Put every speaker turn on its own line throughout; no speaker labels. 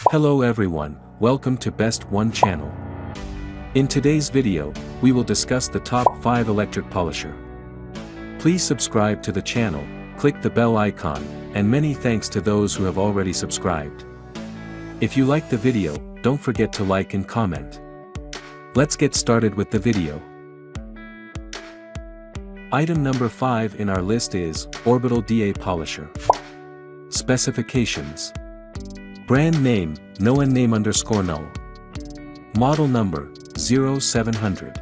Hello everyone, welcome to Best One channel. In today's video, we will discuss the top 5 electric polisher. Please subscribe to the channel, click the bell icon, and many thanks to those who have already subscribed. If you like the video, don't forget to like and comment. Let's get started with the video. Item number 5 in our list is Orbital DA Polisher. Specifications. Brand name, no. Model number, 0700.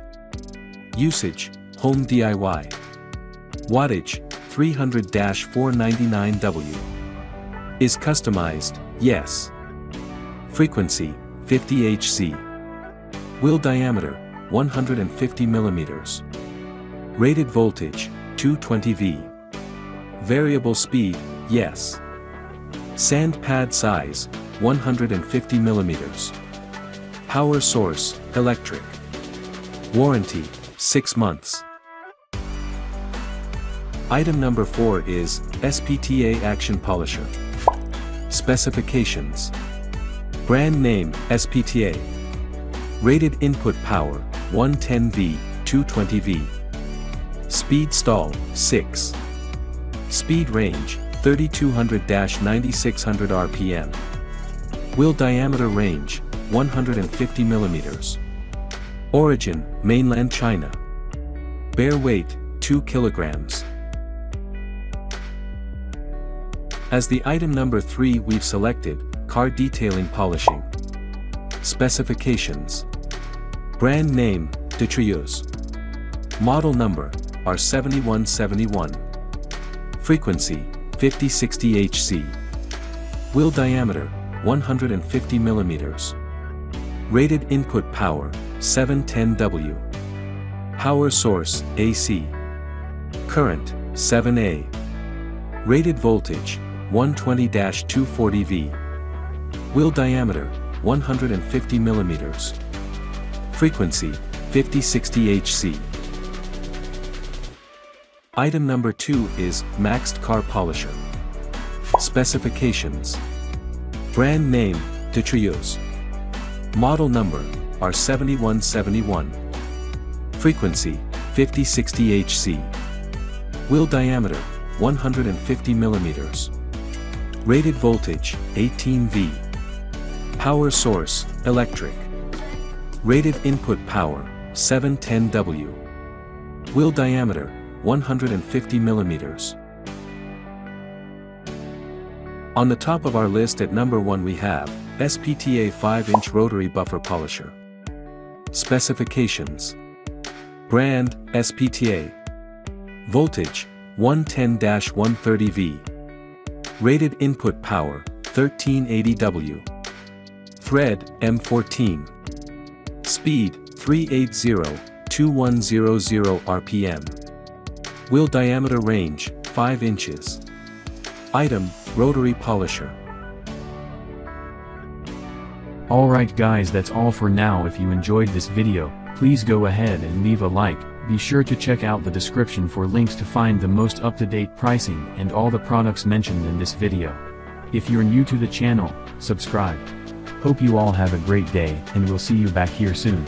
Usage, home DIY. Wattage, 300-499W. Is customized, yes. Frequency, 50 Hz. Wheel diameter, 150 mm. Rated voltage, 220 V. Variable speed, yes. Sand pad size, 150 mm. Power source, electric. Warranty, 6 months. Item number 4 is SPTA Action Polisher. Specifications. Brand name, SPTA. Rated input power, 110V, 220V. Speed stall, 6. Speed range, 3200-9600 RPM. Wheel diameter range, 150 mm. Origin, mainland China. Bare weight, 2 kilograms. As the item number 3 we've selected, car detailing polishing. Specifications. Brand name, Detrius. Model number, R7171. Frequency, 50-60 Hz. Wheel diameter, 150 mm. Rated input power, 710W. Power source, AC. Current, 7A. Rated voltage, 120-240V. Wheel diameter, 150 mm. Frequency, 50-60 Hz. Item number 2 is Maxed Car Polisher. Specifications. Brand name, Detrius. Model number, R7171. Frequency, 50-60 Hz. Wheel diameter, 150 mm. Rated voltage, 18V. Power source, electric. Rated input power, 710W. Wheel diameter, 150 mm. On the top of our list at number 1 we have SPTA 5-inch Rotary Buffer Polisher. Specifications. Brand, SPTA. Voltage, 110-130V. Rated input power, 1380W. Thread, M14. Speed, 380-2100 RPM. Wheel diameter range, 5 inches. Item, Rotary Polisher.
Alright guys, that's all for now. If you enjoyed this video, please go ahead and leave a like. Be sure to check out the description for links to find the most up-to-date pricing and all the products mentioned in this video. If you're new to the channel, subscribe. Hope you all have a great day, and we'll see you back here soon.